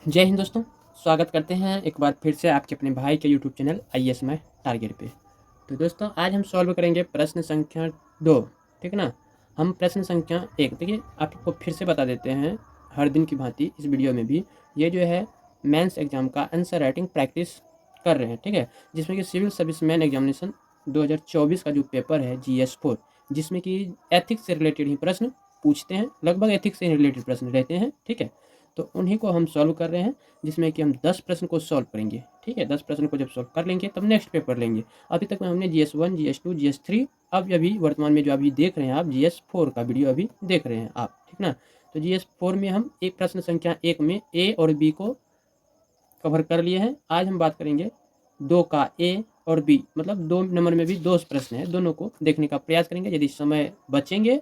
जय हिंद दोस्तों। स्वागत करते हैं एक बार फिर से आपके अपने भाई के YouTube channel IAS my target पे। तो दोस्तों आज हम सॉल्व करेंगे प्रश्न संख्या 2। ठीक ना। हम प्रश्न संख्या 1 देखिए आपको फिर से बता देते हैं हर दिन की भांति इस वीडियो में भी ये जो है मेंस एग्जाम का आंसर राइटिंग प्रैक्टिस कर रहे हैं। ठीक है, जिसमें कि सिविल सर्विस मैन एग्जामिनेशन 2024 का जो पेपर है GS4, जिसमें कि एथिक्स से रिलेटेड ही प्रश्न पूछते हैं, लगभग एथिक्स से रिलेटेड प्रश्न रहते हैं। ठीक है, तो उन्हीं को हम सॉल्व कर रहे हैं, जिसमें कि हम 10 प्रश्न को सॉल्व करेंगे। ठीक है, 10 प्रश्न को जब सॉल्व कर लेंगे तब नेक्स्ट पेपर लेंगे। अभी तक में हमने GS1, GS2, GS3, अब अभी वर्तमान में जो अभी देख रहे हैं आप GS4 का वीडियो अभी देख रहे हैं आप। ठीक ना। तो GS4 में हम एक प्रश्न संख्या 1 में A और B को कवर कर लिए हैं। आज हम बात करेंगे 2 का A और B, मतलब 2 नंबर में भी 2 प्रश्न है, दोनों को देखने का प्रयास करेंगे। यदि समय बचेंगे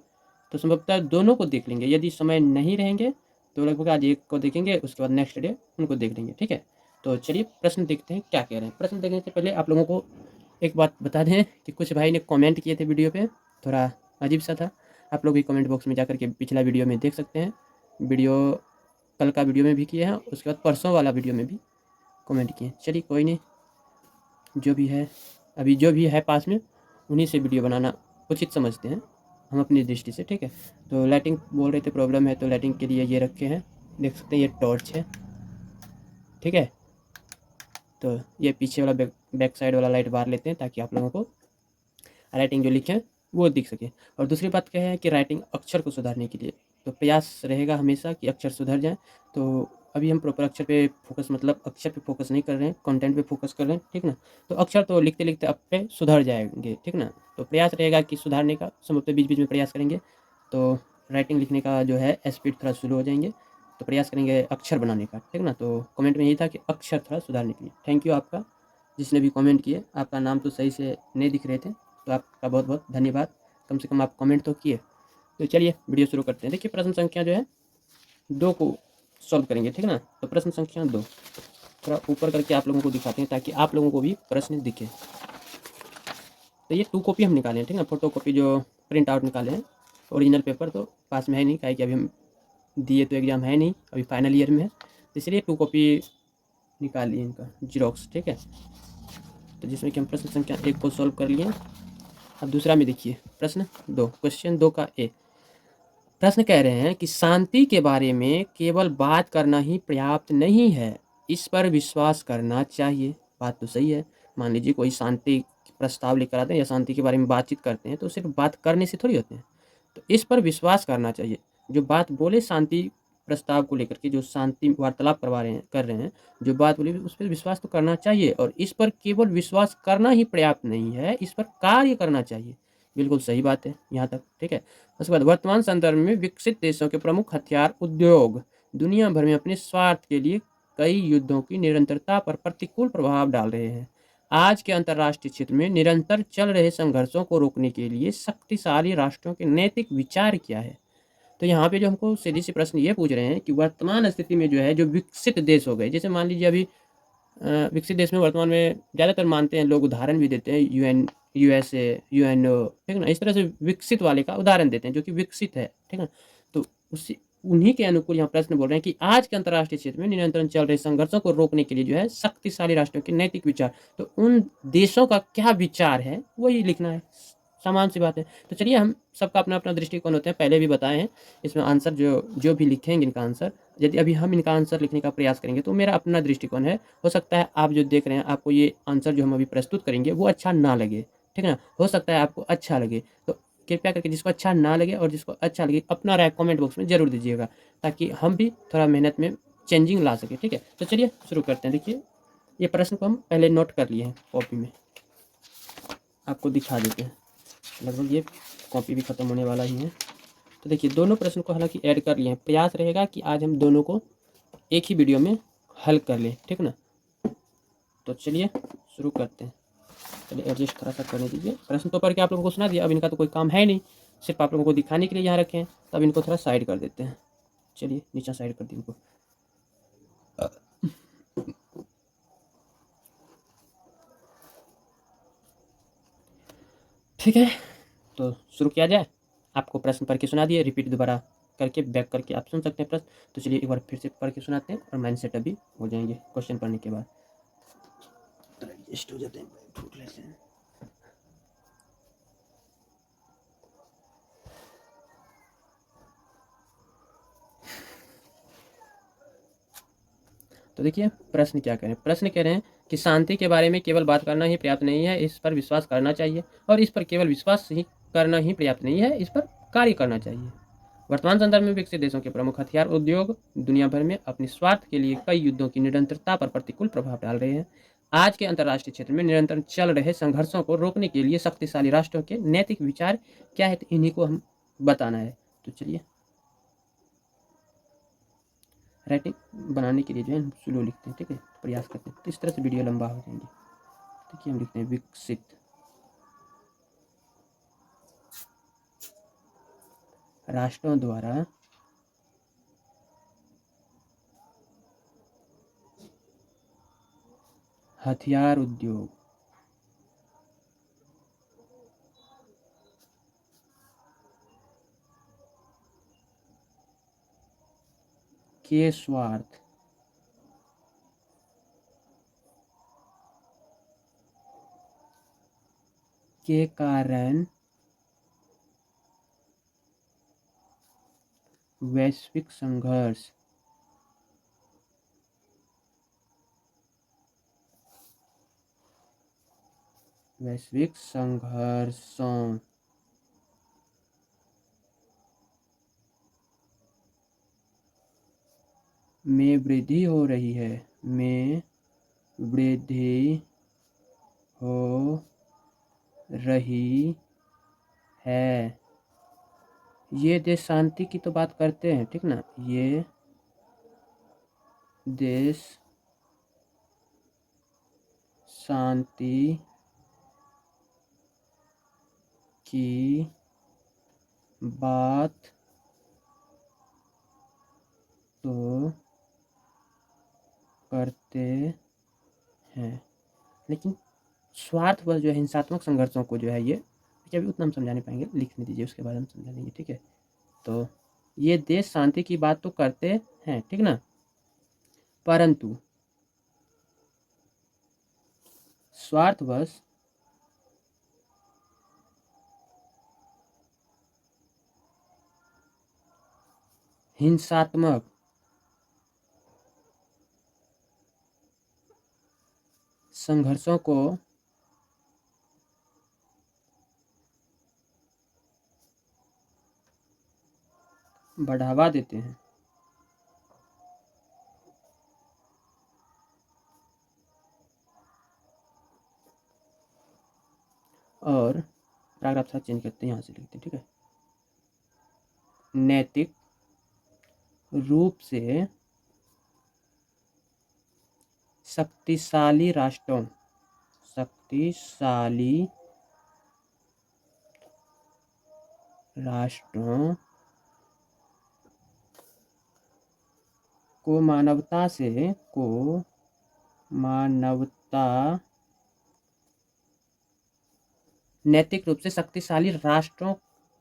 तो संभवतः दोनों को देख लेंगे, यदि समय नहीं रहेंगे तो लगभग आज एक को देखेंगे, उसके बाद नेक्स्ट डे उनको देख लेंगे। ठीक है, तो चलिए प्रश्न देखते हैं क्या कह रहे हैं। प्रश्न देखने से पहले आप लोगों को एक बात बता दें कि कुछ भाई ने कमेंट किए थे वीडियो पे, थोड़ा अजीब सा था। आप लोग भी कमेंट बॉक्स में जाकर के पिछला वीडियो में देख सकते हैं। वीडियो कल का वीडियो में भी किए हैं, उसके बाद परसों वाला वीडियो में भी कमेंट किए। चलिए कोई नहीं, जो भी है अभी जो भी है पास में उन्हीं से वीडियो बनाना उचित समझते हैं हम अपनी दृष्टि से। ठीक है, तो लाइटिंग बोल रहे थे प्रॉब्लम है, तो लाइटिंग के लिए ये रखे हैं, देख सकते हैं ये टॉर्च है। ठीक है, तो ये पीछे वाला बैक साइड वाला लाइट बाहर लेते हैं ताकि आप लोगों को राइटिंग जो लिखे वो दिख सके। और दूसरी बात क्या है कि राइटिंग अक्षर को सुधारने के लिए तो प्रयास रहेगा हमेशा कि अक्षर सुधर जाए। तो अभी हम प्रॉपर अक्षर पे फोकस, मतलब अक्षर पे फोकस नहीं कर रहे हैं, कंटेंट पे फोकस कर रहे हैं। ठीक ना। तो अक्षर तो लिखते लिखते आप पे सुधर जाएंगे। ठीक ना। तो प्रयास रहेगा कि सुधारने का, संभवतः बीच बीच में प्रयास करेंगे तो राइटिंग लिखने का जो है स्पीड थोड़ा स्लो हो जाएंगे, तो प्रयास करेंगे अक्षर बनाने का। ठीक ना। तो कमेंट में यही था कि अक्षर थोड़ा सुधारने के लिए। थैंक यू आपका, जिसने भी कमेंट किए। आपका नाम तो सही से नहीं दिख रहे थे, तो आपका बहुत बहुत धन्यवाद, कम से कम आप कमेंट तो किए। तो चलिए वीडियो शुरू करते हैं। देखिए प्रश्न संख्या जो है 2 को सॉल्व करेंगे। ठीक है ना। तो प्रश्न संख्या 2 थोड़ा ऊपर करके आप लोगों को दिखाते हैं ताकि आप लोगों को भी प्रश्न दिखे। तो ये 2 कॉपी हम निकाले हैं। ठीक है, फोटो कॉपी जो प्रिंट आउट निकाले हैं, ओरिजिनल पेपर तो पास में है नहीं, क्या कि अभी हम दिए तो एग्ज़ाम है नहीं, अभी फाइनल ईयर में है, तो इसलिए 2 कॉपी निकाल लिए इनका जीरोक्स। ठीक है, तो जिसमें कि हम प्रश्न संख्या 1 को सॉल्व कर लिए। अब दूसरा में देखिए प्रश्न 2, क्वेश्चन 2 का ए। प्रश्न कह रहे हैं कि शांति के बारे में केवल बात करना ही पर्याप्त नहीं है, इस पर विश्वास करना चाहिए। बात तो सही है। मान लीजिए कोई शांति प्रस्ताव लेकर आते हैं या शांति के बारे में बातचीत करते हैं, तो सिर्फ बात करने से थोड़ी होते हैं। तो इस पर विश्वास करना चाहिए। जो बात बोले शांति प्रस्ताव को लेकर के, जो शांति वार्तालाप करवा रहे हैं, कर रहे हैं, जो बात बोली उस पर विश्वास तो करना चाहिए। और इस पर केवल विश्वास करना ही पर्याप्त नहीं है, इस पर कार्य करना चाहिए। बिल्कुल सही बात है यहाँ तक। ठीक है, उसके बाद वर्तमान संदर्भ में विकसित देशों के प्रमुख हथियार उद्योग दुनिया भर में अपने स्वार्थ के लिए कई युद्धों की निरंतरता पर प्रतिकूल प्रभाव डाल रहे हैं। आज के अंतर्राष्ट्रीय क्षेत्र में निरंतर चल रहे संघर्षों को रोकने के लिए शक्तिशाली राष्ट्रों के नैतिक विचार क्या है। तो यहाँ पे जो हमको सीधी सी प्रश्न ये पूछ रहे हैं कि वर्तमान स्थिति में जो है जो विकसित देश हो गए, जैसे मान लीजिए अभी विकसित देश में वर्तमान में ज़्यादातर मानते हैं लोग, उदाहरण भी देते हैं USA, UNO। ठीक है ना, इस तरह से विकसित वाले का उदाहरण देते हैं जो कि विकसित है। ठीक है, तो उसी उन्हीं के अनुकूल यहाँ प्रश्न बोल रहे हैं कि आज के अंतर्राष्ट्रीय क्षेत्र में निरंतर चल रहे संघर्षों को रोकने के लिए जो है शक्तिशाली राष्ट्रों के नैतिक विचार, तो उन देशों का क्या विचार है वही लिखना है। समान सी बात है। तो चलिए, हम सबका अपना अपना दृष्टिकोण होते हैं, पहले भी बताए हैं। इसमें आंसर जो जो भी लिखेंगे इनका आंसर, यदि अभी हम इनका आंसर लिखने का प्रयास करेंगे तो मेरा अपना दृष्टिकोण है, हो सकता है आप जो देख रहे हैं आपको ये आंसर जो हम अभी प्रस्तुत करेंगे वो अच्छा ना लगे। ठीक है ना, हो सकता है आपको अच्छा लगे। तो कृपया करके जिसको अच्छा ना लगे और जिसको अच्छा लगे अपना राय कमेंट बॉक्स में ज़रूर दीजिएगा, ताकि हम भी थोड़ा मेहनत में चेंजिंग ला सके। ठीक है, तो चलिए शुरू करते हैं। देखिए ये प्रश्न को हम पहले नोट कर लिए हैं कॉपी में, आपको दिखा देते हैं। लगभग ये कॉपी भी ख़त्म होने वाला ही है। तो देखिए दोनों प्रश्न को हालांकि ऐड कर लिए हैं। प्रयास रहेगा कि आज हम दोनों को एक ही वीडियो में हल कर लें। ठीक ना। तो चलिए शुरू करते हैं। चलिए एडजस्ट थोड़ा सा करने दीजिए। प्रश्न तो पढ़ के आप लोगों को सुना दिया, अब इनका तो कोई काम है नहीं, सिर्फ आप लोगों को दिखाने के लिए यहाँ रखे हैं। तो अब इनको थोड़ा साइड कर देते हैं। चलिए नीचा साइड कर दी इनको। ठीक है, तो शुरू किया जाए। आपको प्रश्न पढ़ के सुना दिए, रिपीट दोबारा करके बैक करके आप सुन सकते हैं प्रश्न। तो चलिए एक बार फिर से पढ़ के सुनाते हैं और माइंडसेट अभी हो जाएंगे क्वेश्चन पढ़ने के बाद। तो एडजस्ट हो जाते हैं, फूट लेते हैं। तो देखिए प्रश्न क्या कह रहे हैं। प्रश्न कह रहे हैं कि शांति के बारे में केवल बात करना ही पर्याप्त नहीं है, इस पर विश्वास करना चाहिए, और इस पर केवल विश्वास ही करना ही पर्याप्त नहीं है, इस पर कार्य करना चाहिए। वर्तमान संदर्भ में विकसित देशों के प्रमुख हथियार उद्योग दुनिया भर में अपने स्वार्थ के लिए कई युद्धों की निरंतरता पर प्रतिकूल प्रभाव डाल रहे हैं। आज के अंतर्राष्ट्रीय क्षेत्र में निरंतर चल रहे संघर्षों को रोकने के लिए शक्तिशाली राष्ट्रों के नैतिक विचार क्या है, तो इन्हीं को हम बताना है। तो चलिए राइटिंग बनाने के लिए जो है हम स्लो लिखते हैं, ठीक है, प्रयास करते हैं, तो इस तरह से वीडियो लंबा हो जाएंगे। देखिए हम लिखते हैं विकसित राष्ट्रों द्वारा हथियार उद्योग के स्वार्थ के कारण वैश्विक संघर्ष वैश्विक संघर्षों में वृद्धि हो रही है, में वृद्धि हो रही है। ये देश शांति की तो बात करते हैं, ठीक ना, ये देश शांति की बात तो करते हैं, लेकिन स्वार्थवश जो है हिंसात्मक संघर्षों को जो है ये अभी उतना हम समझा नहीं पाएंगे, लिखने दीजिए, उसके बाद हम समझा देंगे, ठीक है। तो ये देश शांति की बात तो करते हैं, ठीक ना, परंतु स्वार्थवश हिंसात्मक संघर्षों को बढ़ावा देते हैं। और पैराग्राफ साथ चेंज करते हैं, यहाँ से लिखते हैं, ठीक है। नैतिक रूप से शक्तिशाली राष्ट्रों को मानवता नैतिक रूप से शक्तिशाली राष्ट्रों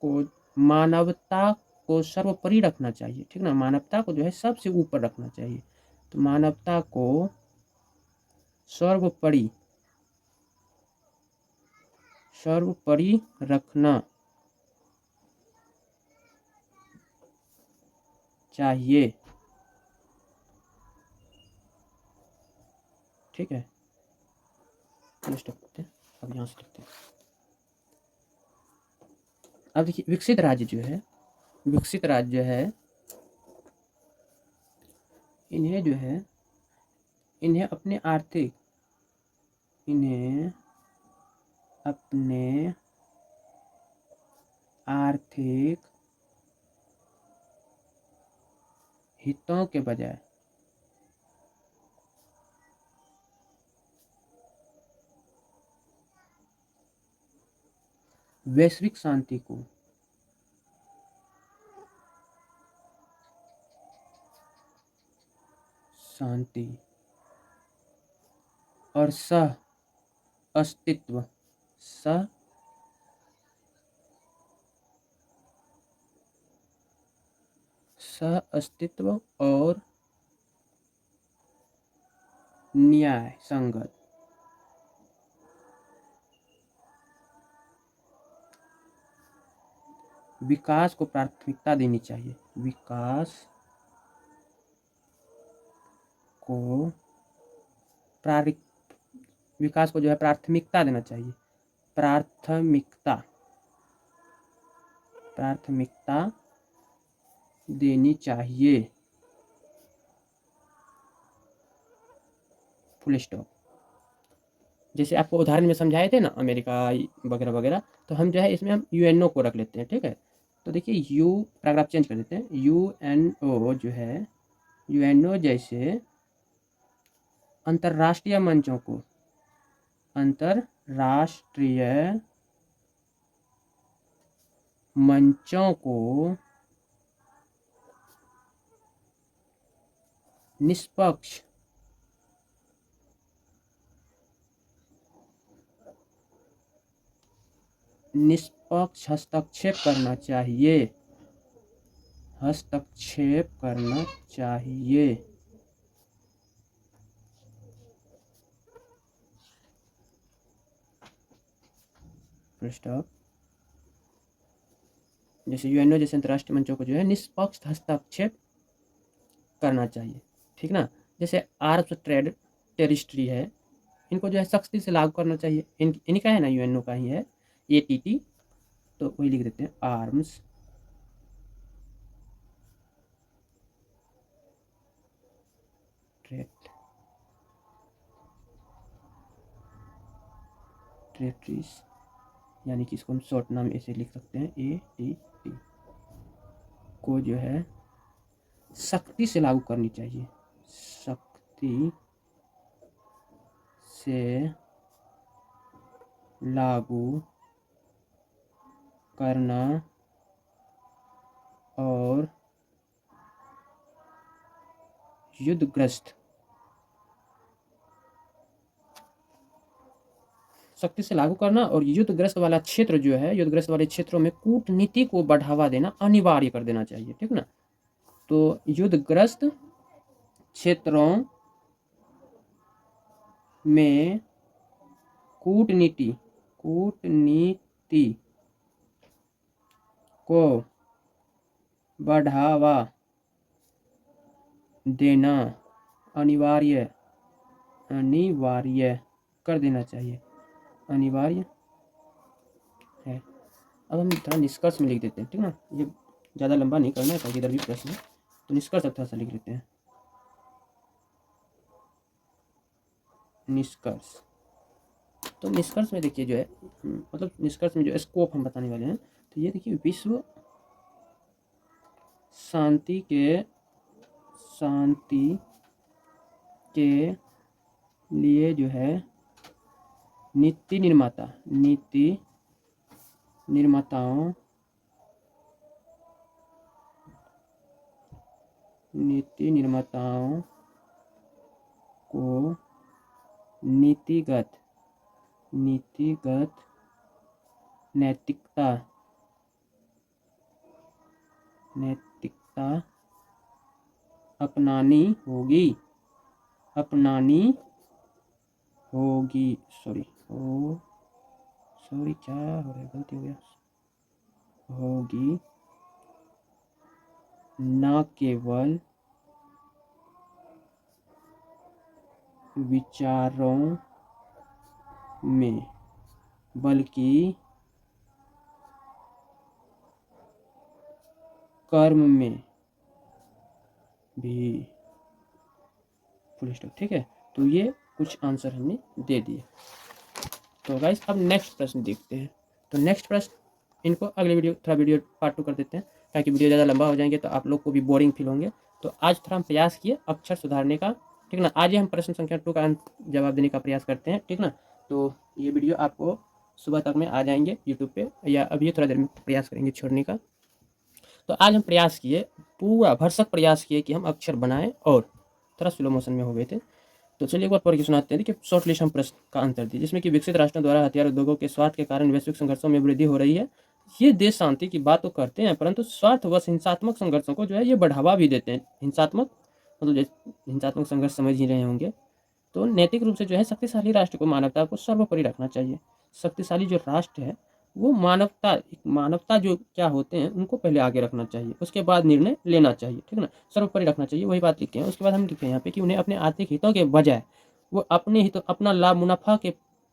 को मानवता को सर्वोपरि रखना चाहिए, ठीक ना, मानवता को जो है सबसे ऊपर रखना चाहिए। तो मानवता को सर्वोपरि रखना चाहिए, ठीक है। अब यहाँ से लिखते हैं। अब देखिए विकसित राज्य जो है इन्हें अपने आर्थिक हितों के बजाय वैश्विक शांति और सह अस्तित्व सह अस्तित्व और न्याय संगत। विकास को प्राथमिकता देनी चाहिए। विकास को विकास को जो है प्राथमिकता देना चाहिए। प्राथमिकता देनी चाहिए। Full stop. जैसे आपको उदाहरण में समझाए थे ना अमेरिका वगैरह वगैरह, तो हम जो है इसमें हम यूएनओ को रख लेते हैं। ठीक है, तो देखिए यू पैराग्राफ चेंज कर देते हैं। यूएनओ जो है, यूएनओ जैसे अंतर्राष्ट्रीय मंचों को, अंतर्राष्ट्रीय मंचों को निष्पक्ष हस्तक्षेप करना चाहिए। हस्तक्षेप करना चाहिए। स्टॉप। जैसे यूएनओ जैसे अंतर्राष्ट्रीय मंचों को जो है निष्पक्ष हस्तक्षेप करना चाहिए। ठीक ना। जैसे आर्म्स ट्रेड टेरिस्ट्री है, इनको जो है सख्ती से लागू करना चाहिए। इनका है ना, यूएनओ का ही है एटीटी, तो वही लिख देते हैं आर्म्स ट्रेड टेरिटरीज, यानी कि इसको हम शॉर्ट नाम ऐसे लिख सकते हैं एटीटी, को जो है सख्ती से लागू करनी चाहिए। सख्ती से लागू करना और युद्धग्रस्त, सख्ती से लागू करना और युद्धग्रस्त वाला क्षेत्र जो है, युद्धग्रस्त वाले क्षेत्रों में कूटनीति को बढ़ावा देना अनिवार्य कर देना चाहिए। ठीक ना। तो युद्धग्रस्त क्षेत्रों में कूटनीति को बढ़ावा देना अनिवार्य कर देना चाहिए। अनिवार्य है। अब हम थोड़ा निष्कर्ष में लिख देते हैं। ठीक ना, ये ज़्यादा लंबा नहीं करना है ताकि इधर भी प्रश्न है, तो निष्कर्ष अब थोड़ा सा लिख लेते हैं। निष्कर्ष, तो निष्कर्ष में देखिए जो है, मतलब निष्कर्ष में जो स्कोप हम बताने वाले हैं, तो ये देखिए विश्व शांति के लिए जो है नीति निर्माताओं को नीतिगत नैतिकता अपनानी होगी। सॉरी क्या हो रहा है, गलती हो गया। होगी न केवल विचारों में बल्कि कर्म में भी। Full stop. ठीक है, तो ये कुछ आंसर हमने दे दिए। तो गाइस अब नेक्स्ट प्रश्न देखते हैं। तो नेक्स्ट प्रश्न इनको अगले वीडियो पार्ट 2 कर देते हैं, ताकि वीडियो ज़्यादा लंबा हो जाएंगे तो आप लोग को भी बोरिंग फील होंगे। तो आज थोड़ा हम प्रयास किए अक्षर सुधारने का। ठीक ना, आज ही हम प्रश्न संख्या 2 का जवाब देने का प्रयास करते हैं। ठीक ना, तो ये वीडियो आपको सुबह तक में आ जाएंगे यूट्यूब पे, या अभी थोड़ा देर में प्रयास करेंगे छोड़ने का। तो आज हम प्रयास किए, पूरा भरसक प्रयास किए कि हम अक्षर बनाएं, और थोड़ा स्लो मोशन में हो गए थे। तो चलिए एक बार पढ़ के सुनाते हैं कि शॉर्ट लिस्ट हम प्रश्न का अंतर दिए, जिसमें कि विकसित राष्ट्रों द्वारा हथियार उद्योगों के स्वार्थ के कारण वैश्विक संघर्षों में वृद्धि हो रही है। ये देश शांति की बात तो करते हैं, परंतु स्वार्थवश हिंसात्मक संघर्षों को जो है ये बढ़ावा भी देते हैं। हिंसात्मक मतलब जैसे हिंसात्मक संघर्ष समझ ही रहे होंगे। तो नैतिक रूप से जो है शक्तिशाली राष्ट्र को मानवता को सर्वोपरि रखना चाहिए। शक्तिशाली जो राष्ट्र है वो मानवता जो क्या होते हैं उनको पहले आगे रखना चाहिए, उसके बाद निर्णय लेना चाहिए, ठीक है ना, सर्वोपरि रखना चाहिए, वही बात लिखे हैं। उसके बाद हम लिखे हैं यहाँ पे कि उन्हें अपने आर्थिक हितों के बजाय वो अपने हितों अपना लाभ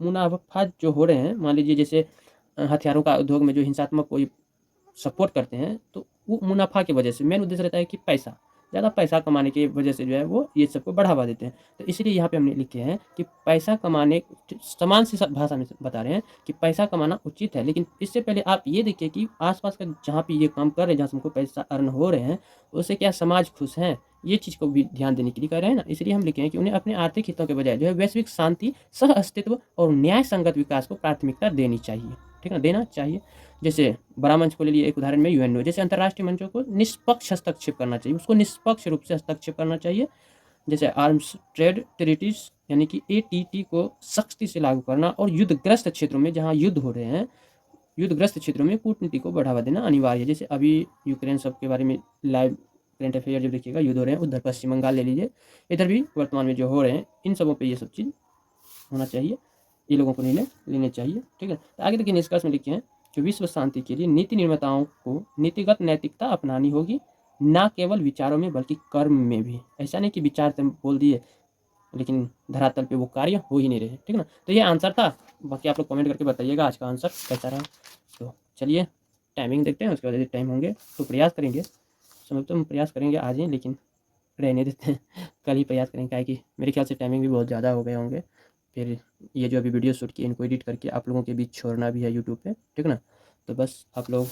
मुनाफा जो हो रहे हैं, मान लीजिए जैसे हथियारों का उद्योग में जो हिंसात्मक कोई सपोर्ट करते हैं तो वो मुनाफा की वजह से मेन उद्देश्य रहता है कि पैसा, ज़्यादा पैसा कमाने की वजह से जो है वो ये सबको बढ़ावा देते हैं। तो इसलिए यहाँ पे हमने लिखे हैं कि पैसा कमाने समान सी भाषा में बता रहे हैं कि पैसा कमाना उचित है, लेकिन इससे पहले आप ये देखिए कि आसपास का जहाँ पे ये काम कर रहे हैं, जहाँ से हमको पैसा अर्न हो रहे हैं, उससे क्या समाज खुश है, ये चीज़ को भी ध्यान देने के लिए कह रहे हैं ना। इसलिए हम लिखे हैं कि उन्हें अपने आर्थिक हितों के बजाय जो है वैश्विक शांति, सह अस्तित्व और न्याय संगत विकास को प्राथमिकता देनी चाहिए, ठीक है, देना चाहिए। जैसे बड़ा मंच को ले लिए एक उदाहरण में यूएनओ जैसे अंतर्राष्ट्रीय मंचों को निष्पक्ष हस्तक्षेप करना चाहिए, उसको निष्पक्ष रूप से हस्तक्षेप करना चाहिए। जैसे आर्म्स ट्रेड ट्रीटीज यानी कि एटीटी को सख्ती से लागू करना, और युद्धग्रस्त क्षेत्रों में जहाँ युद्ध हो रहे हैं, युद्धग्रस्त क्षेत्रों में कूटनीति को बढ़ावा देना अनिवार्य है। जैसे अभी यूक्रेन सब के बारे में लाइव करंट अफेयर जब देखिएगा, युद्ध हो रहे हैं, उधर पश्चिम बंगाल ले लीजिए, इधर भी वर्तमान में जो हो रहे हैं, इन सबों पर ये सब चीज़ होना चाहिए, ये लोगों को निर्णय लेने चाहिए, ठीक है। तो आगे देखिए निष्कर्ष में लिखे हैं कि विश्व शांति के लिए नीति निर्माताओं को नीतिगत नैतिकता अपनानी होगी, ना केवल विचारों में बल्कि कर्म में भी। ऐसा नहीं कि विचार तो बोल दिए लेकिन धरातल पे वो कार्य हो ही नहीं रहे, ठीक है ना। तो ये आंसर था, बाकी आप लोग कमेंट करके बताइएगा आज का आंसर कैसा रहा। तो चलिए टाइमिंग देखते हैं, उसके बाद यदि टाइम होंगे तो प्रयास करेंगे, समझ तो हम प्रयास करेंगे आज ही, लेकिन रहने देते हैं कल ही प्रयास करेंगे, क्या कि मेरे ख्याल से टाइमिंग भी बहुत ज़्यादा हो गए होंगे। फिर ये जो अभी वीडियो शूट किए इनको एडिट करके आप लोगों के बीच छोड़ना भी है यूट्यूब पे, ठीक है ना। तो बस आप लोग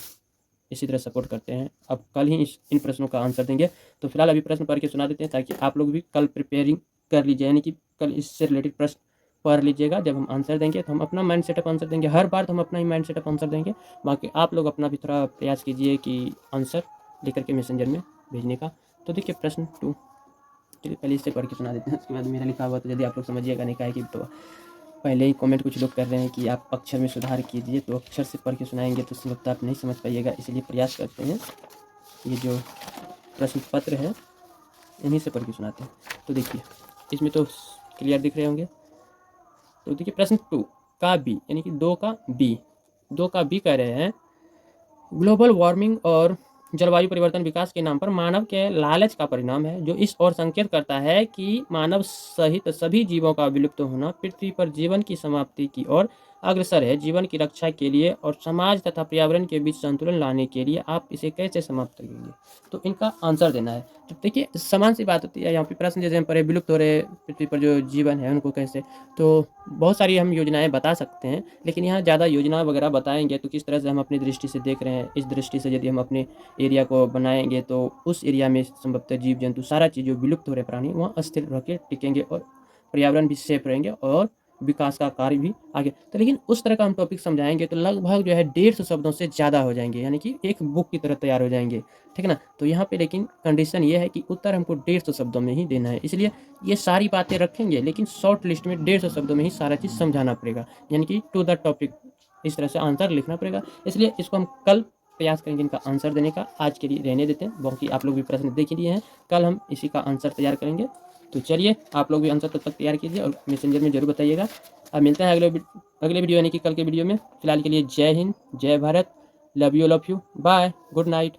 इसी तरह सपोर्ट करते हैं। अब कल ही इन प्रश्नों का आंसर देंगे। तो फिलहाल अभी प्रश्न पढ़ के सुना देते हैं ताकि आप लोग भी कल प्रिपेयरिंग कर लीजिए, यानी कि कल इससे रिलेटेड प्रश्न पढ़ लीजिएगा। जब हम आंसर देंगे तो हम अपना माइंड सेटअप आंसर देंगे, हर बार तो हम अपना ही माइंड सेटअप आंसर देंगे। बाकी आप लोग अपना भी थोड़ा प्रयास कीजिए कि आंसर लेकर के मैसेंजर में भेजने का। तो देखिए प्रश्न 2, चलिए पहले इससे पढ़ के सुना देते हैं, उसके बाद मेरा लिखा हुआ तो यदि आप लोग समझिएगा नहीं, का है कि तो पहले ही कमेंट कुछ लोग कर रहे हैं कि आप अक्षर में सुधार कीजिए, तो अक्षर से पढ़ के सुनाएंगे तो संभवतः आप नहीं समझ पाइएगा, इसलिए प्रयास करते हैं ये जो प्रश्न पत्र है इन्हीं से पढ़ के सुनाते हैं। तो देखिए इसमें तो क्लियर दिख रहे होंगे। तो देखिए प्रश्न 2 का बी, यानी कि 2 का बी कह रहे हैं ग्लोबल वार्मिंग और जलवायु परिवर्तन विकास के नाम पर मानव के लालच का परिणाम है, जो इस ओर संकेत करता है कि मानव सहित सभी जीवों का विलुप्त होना पृथ्वी पर जीवन की समाप्ति की ओर अग्रसर है। जीवन की रक्षा के लिए और समाज तथा पर्यावरण के बीच संतुलन लाने के लिए आप इसे कैसे समाप्त करेंगे, तो इनका आंसर देना है। तो देखिए समान सी बात होती है यहाँ पे, प्रश्न जैसे हम पढ़े विलुप्त हो रहे पृथ्वी पर जो जीवन है उनको कैसे, तो बहुत सारी हम योजनाएं बता सकते हैं, लेकिन यहाँ ज़्यादा योजना वगैरह बताएंगे तो किस तरह से हम अपनी दृष्टि से देख रहे हैं, इस दृष्टि से यदि हम अपने एरिया को बनाएंगे तो उस एरिया में संभवतः जीव जंतु सारा चीज़ जो विलुप्त हो रहे प्राणी वहाँ स्थिर रह के टिकेंगे और पर्यावरण भी सेफ रहेंगे और विकास का कार्य भी आगे। तो लेकिन उस तरह का हम टॉपिक समझाएंगे तो लगभग जो है 150 शब्दों से ज़्यादा हो जाएंगे, यानी कि एक बुक की तरह तैयार हो जाएंगे, ठीक है ना। तो यहाँ पे लेकिन कंडीशन ये है कि उत्तर हमको 150 शब्दों में ही देना है, इसलिए ये सारी बातें रखेंगे लेकिन शॉर्ट लिस्ट में 150 शब्दों में ही सारा चीज़ समझाना पड़ेगा, यानी कि टू द टॉपिक इस तरह से आंसर लिखना पड़ेगा। इसलिए इसको हम कल प्रयास करेंगे इनका आंसर देने का, आज के लिए रहने देते हैं। बाकी आप लोग भी प्रश्न देख लिए हैं, कल हम इसी का आंसर तैयार करेंगे। तो चलिए आप लोग भी आंसर तब तक तैयार कीजिए और मैसेंजर में जरूर बताइएगा। अब मिलते हैं अगले वीडियो यानी कि कल के वीडियो में। फिलहाल के लिए जय हिंद, जय Bharat, love you bye, good night.